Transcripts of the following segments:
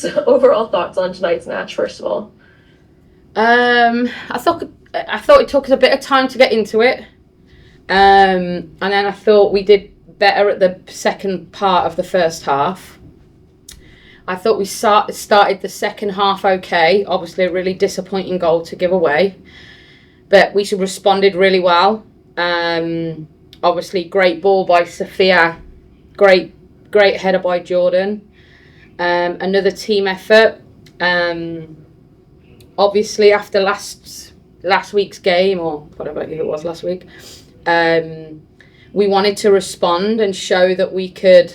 So overall thoughts on tonight's match, first of all. I thought it took us a bit of time to get into it, and then I thought we did better at the second part of the first half. I thought we started the second half okay. Obviously, a really disappointing goal to give away, but we responded really well. Obviously, great ball by Sophia, great header by Jordan. Another team effort. Obviously, after last week's game, or whatever it was last week, we wanted to respond and show that we could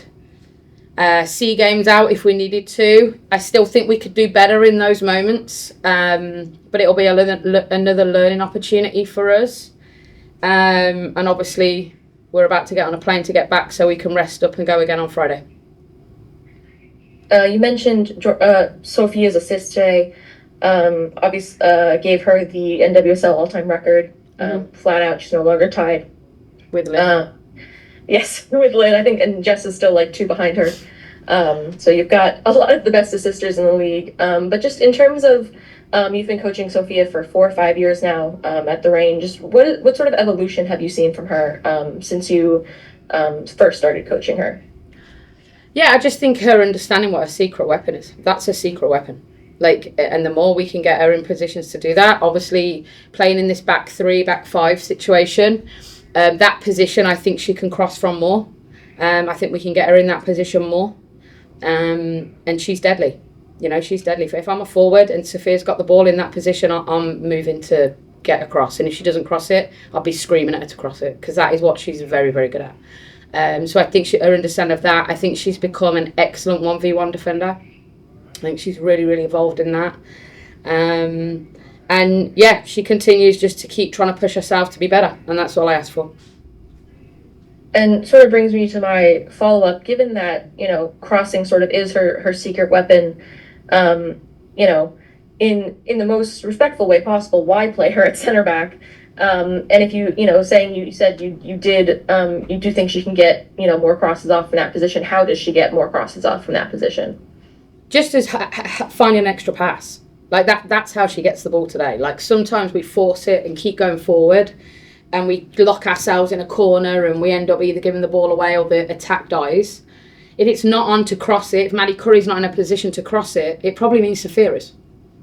see games out if we needed to. I still think we could do better in those moments, but it'll be another learning opportunity for us. And obviously, we're about to get on a plane to get back so we can rest up and go again on Friday. You mentioned Sophia's assist today. Obviously, gave her the NWSL all-time record. Flat out, she's no longer tied with Lynn. Yes, with Lynn, I think, and Jess is still like 2 behind her. So you've got a lot of the best assisters in the league. But just in terms of, you've been coaching Sophia for 4 or 5 years now at the Reign. Just what sort of evolution have you seen from her since you first started coaching her? Yeah, I just think her understanding what a secret weapon is. That's a secret weapon. And the more we can get her in positions to do that, obviously playing in this back 3, back 5 situation, that position I think she can cross from more. I think we can get her in that position more. And she's deadly. She's deadly. If I'm a forward and Sophia's got the ball in that position, I'm moving to get across. And if she doesn't cross it, I'll be screaming at her to cross it, because that is what she's very, very good at. So I think her understanding of that, I think she's become an excellent 1v1 defender. I think she's really, really evolved in that. And yeah, she continues just to keep trying to push herself to be better. And that's all I ask for. And sort of brings me to my follow-up. Given that, crossing sort of is her secret weapon, in the most respectful way possible, why play her at center back? And if you said you do think she can get, more crosses off from that position, how does she get more crosses off from that position? Just as finding an extra pass. That's how she gets the ball today. Sometimes we force it and keep going forward, and we lock ourselves in a corner and we end up either giving the ball away or the attack dies. If it's not on to cross it, if Maddie Curry's not in a position to cross it, it probably means Sophia is.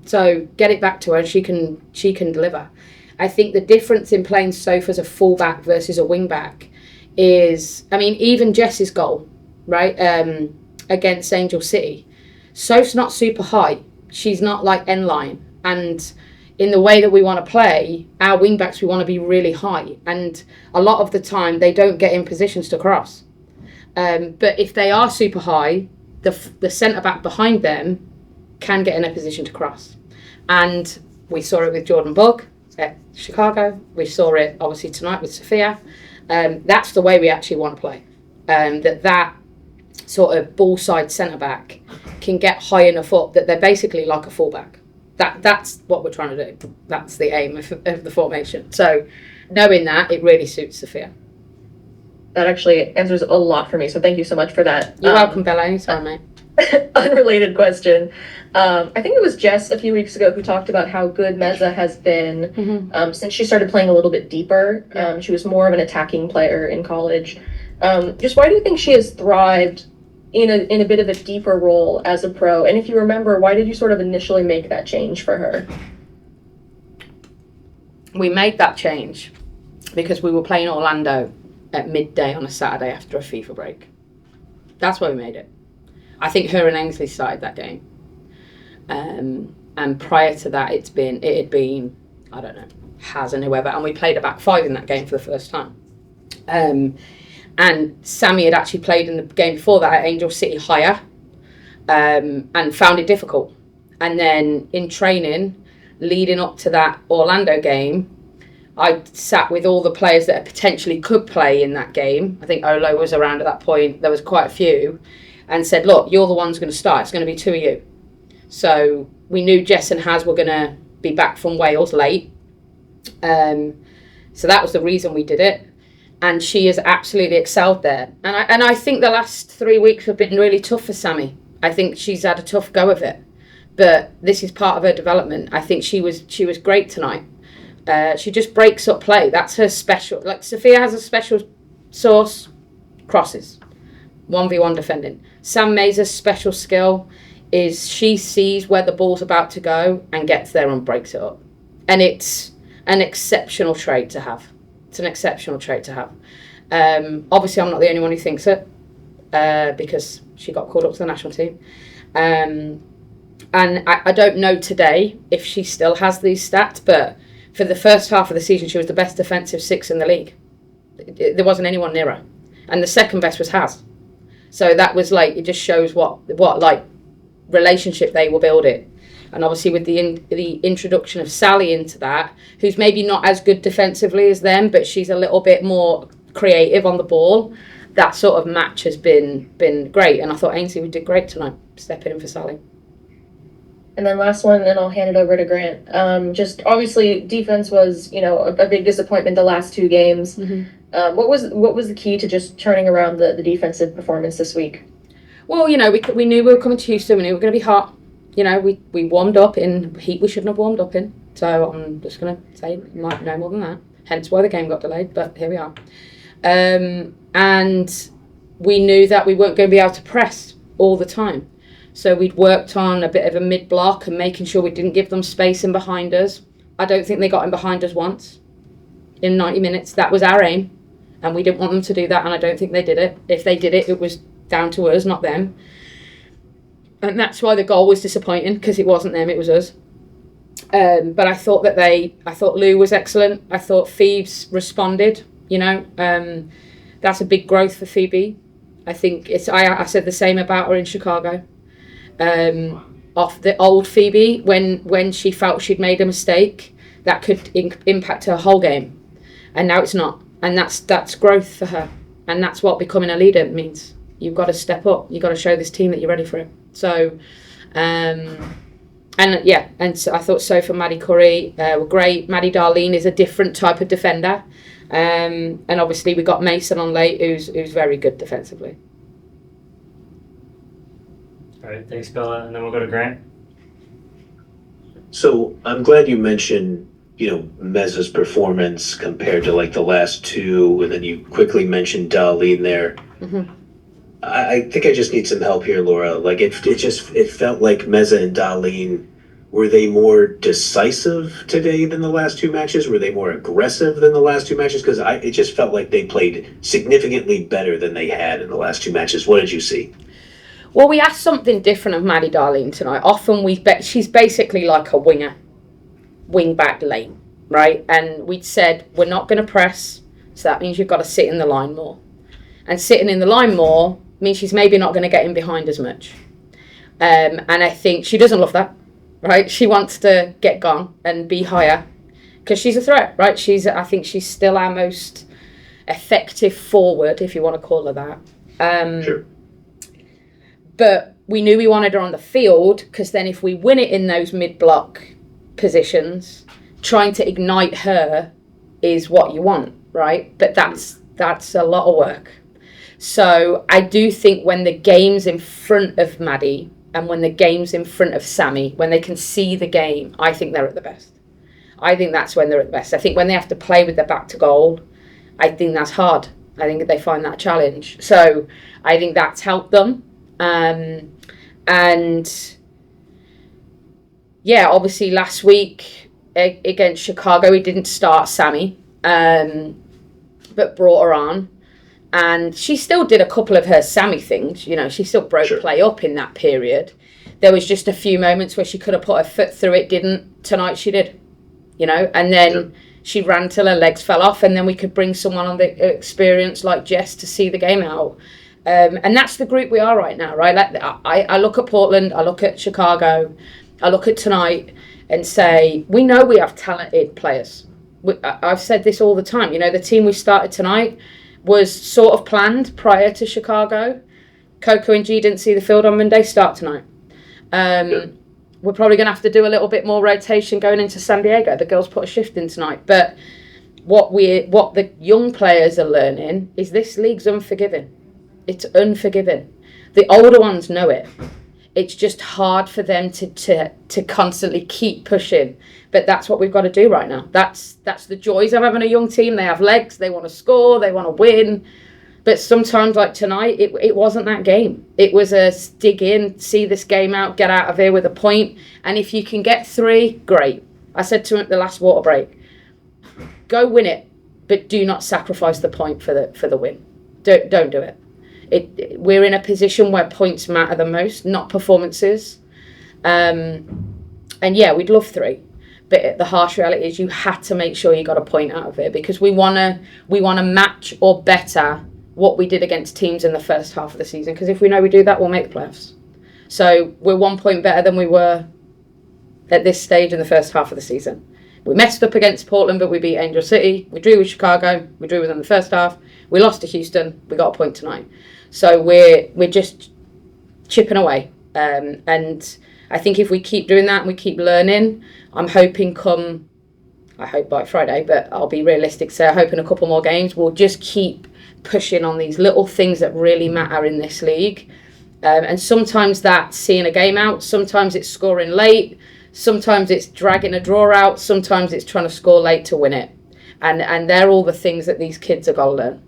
So get it back to her and she can deliver. I think the difference in playing Soph as a fullback versus a wingback is, even Jess's goal, right, against Angel City, Soph's not super high. She's not like end line. And in the way that we want to play, our wingbacks, we want to be really high. And a lot of the time, they don't get in positions to cross. But if they are super high, the centre-back behind them can get in a position to cross. And we saw it with Jordan Bugg at Chicago. We saw it, obviously, tonight with Sophia. That's the way we actually want to play. That sort of ball-side centre-back can get high enough up that they're basically like a fullback. That's what we're trying to do. That's the aim of the formation. So knowing that, it really suits Sophia. That actually answers a lot for me, so thank you so much for that. You're welcome, Bella. Anytime, mate. Unrelated question. I think it was Jess a few weeks ago who talked about how good Messa has been since she started playing a little bit deeper. She was more of an attacking player in college. Just why do you think she has thrived in a bit of a deeper role as a pro? And if you remember, why did you sort of initially make that change for her? We made that change because we were playing Orlando at midday on a Saturday after a FIFA break. That's why we made it. I think her and Ainsley started that game. And prior to that, it had been, I don't know, Haz and whoever, and we played a back 5 in that game for the first time. And Sammy had actually played in the game before that at Angel City higher, and found it difficult. And then in training, leading up to that Orlando game, I sat with all the players that potentially could play in that game. I think Olo was around at that point. There was quite a few. And said, look, you're the ones going to start. It's going to be 2 of you. So we knew Jess and Haz were going to be back from Wales late. So that was the reason we did it. And she has absolutely excelled there. And I think the last 3 weeks have been really tough for Sammy. I think she's had a tough go of it, but this is part of her development. I think she was great tonight. She just breaks up play. That's her special. Like Sophia has a special sauce, crosses, 1v1 defending. Sam Mazer's special skill is she sees where the ball's about to go and gets there and breaks it up. And it's an exceptional trait to have. It's an exceptional trait to have. Obviously, I'm not the only one who thinks it because she got called up to the national team. And I don't know today if she still has these stats, but for the first half of the season, she was the best defensive six in the league. There wasn't anyone near her. And the second best was Haz. So that was like, it just shows what like relationship they were building. And obviously with the introduction of Sally into that, who's maybe not as good defensively as them, but she's a little bit more creative on the ball, that sort of match has been great. And I thought Ainsley did great tonight, stepping in for Sally. And then last one, and then I'll hand it over to Grant. Just obviously defense was, a big disappointment the last two games. Mm-hmm. What was the key to just turning around the defensive performance this week? Well, we knew we were coming to Houston. We knew we were going to be hot. We warmed up in heat we shouldn't have warmed up in. So I'm just going to say no more than that. Hence why the game got delayed, but here we are. And we knew that we weren't going to be able to press all the time. So we'd worked on a bit of a mid-block and making sure we didn't give them space in behind us. I don't think they got in behind us once in 90 minutes. That was our aim. And we didn't want them to do that, and I don't think they did it. If they did it, it was down to us, not them. And that's why the goal was disappointing, because it wasn't them, it was us. But I thought Lou was excellent. I thought Phoebe's responded, That's a big growth for Phoebe. I think I said the same about her in Chicago. Off the old Phoebe, when she felt she'd made a mistake, that could impact her whole game. And now it's not. And that's growth for her. And that's what becoming a leader means. You've got to step up. You've got to show this team that you're ready for it. So, and so I thought Sophia and Maddie Curry were great. Maddie Darlene is a different type of defender. And obviously we got Mason on late, who's very good defensively. All right, thanks, Bella. And then we'll go to Grant. So I'm glad you mentioned, Messa's performance compared to like the last two, and then you quickly mentioned Darlene there. Mm-hmm. I think I just need some help here, Laura. Like it felt like Messa and Darlene, were they more decisive today than the last two matches? Were they more aggressive than the last two matches? Because it just felt like they played significantly better than they had in the last two matches. What did you see? Well, we asked something different of Maddie Darlene tonight. Often she's basically like a wing back lane, right? And we'd said, we're not going to press, so that means you've got to sit in the line more. And sitting in the line more means she's maybe not going to get in behind as much. And I think she doesn't love that, right? She wants to get gone and be higher because she's a threat, right? I think she's still our most effective forward, if you want to call her that. Sure. But we knew we wanted her on the field because then if we win it in those mid-block positions, trying to ignite her is what you want, right? But that's a lot of work. So I do think when the game's in front of Maddie and when the game's in front of Sammy, when they can see the game, I think they're at the best. I think that's when they're at the best. I think when they have to play with their back to goal, I think that's hard. I think they find that a challenge. So I think that's helped them. And yeah, obviously last week against Chicago, we didn't start Sammy, but brought her on. And she still did a couple of her Sammy things. She still broke play up in that period. There was just a few moments where she could have put her foot through it, didn't. Tonight she did, and then she ran till her legs fell off, and then we could bring someone on the experience like Jess to see the game out. And that's the group we are right now, right? I look at Portland, I look at Chicago, I look at tonight and say, we know we have talented players. I've said this all the time. The team we started tonight was sort of planned prior to Chicago. Coco and G didn't see the field on Monday, start tonight. We're probably going to have to do a little bit more rotation going into San Diego. The girls put a shift in tonight. But what the young players are learning is this league's unforgiving. It's unforgiving. The older ones know it. it's just hard for them to constantly keep pushing. But that's what we've got to do right now. That's the joys of having a young team. They have legs, they want to score, they want to win. But sometimes, like tonight, it wasn't that game. It was a dig in, see this game out, get out of here with a point. And if you can get 3, great. I said to him at the last water break, go win it, but do not sacrifice the point for the win. Don't do it. We're in a position where points matter the most, not performances. And yeah, we'd love 3. But the harsh reality is you had to make sure you got a point out of it, because we wanna match or better what we did against teams in the first half of the season. Because if we know we do that, we'll make the playoffs. So we're 1 point better than we were at this stage in the first half of the season. We messed up against Portland, but we beat Angel City. We drew with Chicago. We drew with them in the first half. We lost to Houston. We got a point tonight. So we're just chipping away. And I think if we keep doing that and we keep learning, I'm hoping I hope by Friday, but I'll be realistic. So I hope in a couple more games, we'll just keep pushing on these little things that really matter in this league. And sometimes that's seeing a game out. Sometimes it's scoring late. Sometimes it's dragging a draw out. Sometimes it's trying to score late to win it. And they're all the things that these kids are going to learn.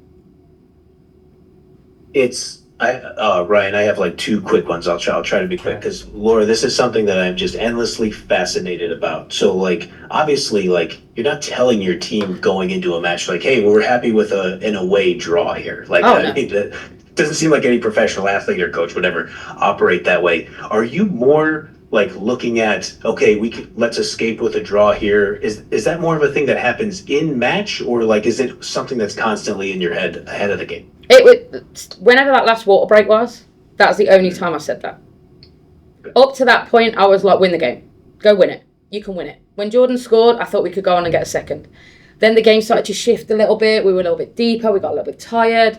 Ryan, I have like 2 quick ones. I'll try to be quick, because Laura, this is something that I'm just endlessly fascinated about. So like, obviously, like, you're not telling your team going into a match like, hey, we're happy with an away draw here. Like, no. I mean, that doesn't seem like any professional athlete or coach would ever operate that way. Are you more like looking at, okay, let's escape with a draw here? Is that more of a thing that happens in match, or like, is it something that's constantly in your head ahead of the game? Whenever that last water break was, that was the only time I said that. Up to that point, I was like, win the game. Go win it. You can win it. When Jordan scored, I thought we could go on and get a second. Then the game started to shift a little bit. We were a little bit deeper. We got a little bit tired.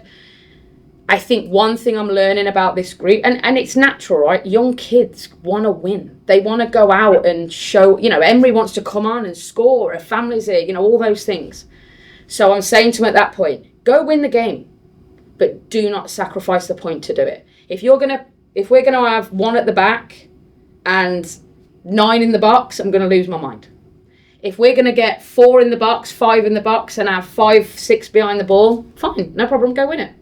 I think one thing I'm learning about this group, and it's natural, right? Young kids want to win. They want to go out and show, Emery wants to come on and score. A family's here, all those things. So I'm saying to him at that point, go win the game, but do not sacrifice the point to do it. If we're gonna have 1 at the back and 9 in the box, I'm gonna lose my mind. If we're gonna get 4 in the box, 5 in the box, and have 5, 6 behind the ball, fine, no problem, go win it.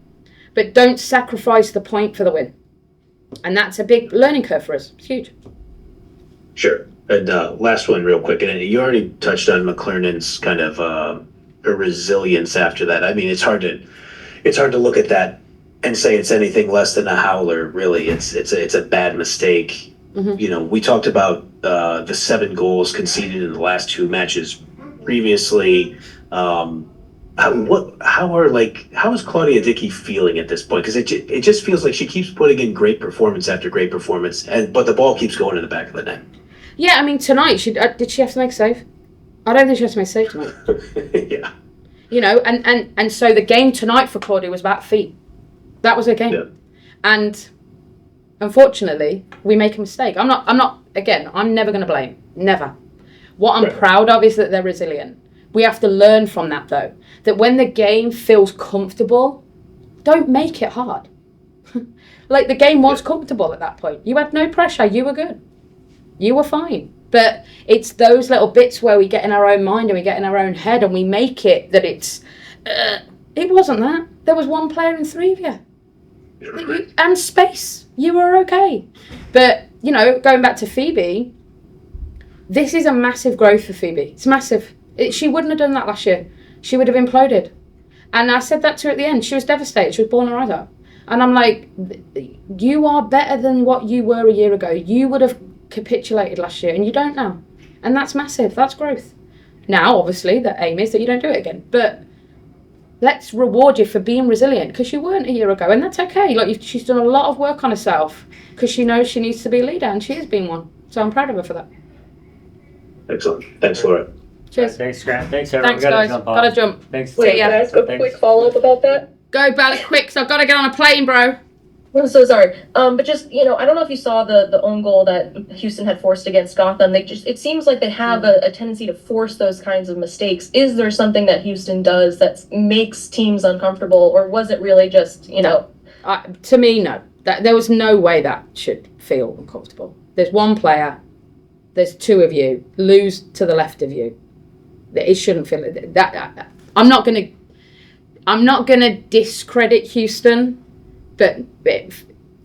But don't sacrifice the point for the win. And that's a big learning curve for us. It's huge. Sure. And last one real quick, and you already touched on McLernand's kind of resilience after that. I mean, it's hard to look at that and say it's anything less than a howler, really. It's a bad mistake. Mm-hmm. We talked about the 7 goals conceded in the last 2 matches previously. How is Claudia Dickey feeling at this point? Because it just feels like she keeps putting in great performance after great performance, but the ball keeps going in the back of the net. Yeah, I mean, tonight, did she have to make a save? I don't think she has to make a save tonight. Yeah. And so the game tonight for Claudia was about feet. That was her game. Yeah. And unfortunately, we make a mistake. I'm never going to blame. Never. What I'm proud of is that they're resilient. We have to learn from that, though. That when the game feels comfortable, don't make it hard. Like, the game was comfortable at that point. You had no pressure. You were good. You were fine. But it's those little bits where we get in our own mind and we get in our own head and we make it that it's... it wasn't that. There was 1 player in 3 of you. And space. You were okay. But, going back to Phoebe, this is a massive growth for Phoebe. It's massive. She wouldn't have done that last year. She would have imploded. And I said that to her at the end. She was devastated. She was bawling her eyes out. And I'm like, you are better than what you were a year ago. You would have capitulated last year, and you don't now. And that's massive. That's growth. Now, obviously, the aim is that you don't do it again. But let's reward you for being resilient, because you weren't a year ago, and that's okay. Like, she's done a lot of work on herself because she knows she needs to be a leader, and she has been one. So I'm proud of her for that. Excellent. Thanks, Laura. Cheers. Thanks, Grant. Thanks, everyone. Thanks, guys. Gotta jump. Thanks. Wait, can I ask a quick follow-up about that? Go, Bella, quick, so I've got to get on a plane, bro. I'm so sorry. But just, I don't know if you saw the own goal that Houston had forced against Gotham. It seems like they have a tendency to force those kinds of mistakes. Is there something that Houston does that makes teams uncomfortable, or was it really just, To me, no. There was no way that should feel uncomfortable. There's one player, there's two of you, lose to the left of you. It shouldn't feel that. I'm not gonna discredit Houston, but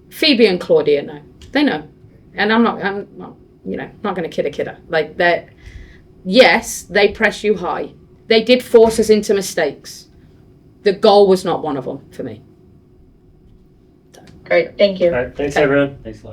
Phoebe and Claudia know. They know, and I'm not not gonna kid a kidder. Like that. Yes, they press you high. They did force us into mistakes. The goal was not one of them for me. Great, thank you. All right, thanks everyone. Thanks, Laura.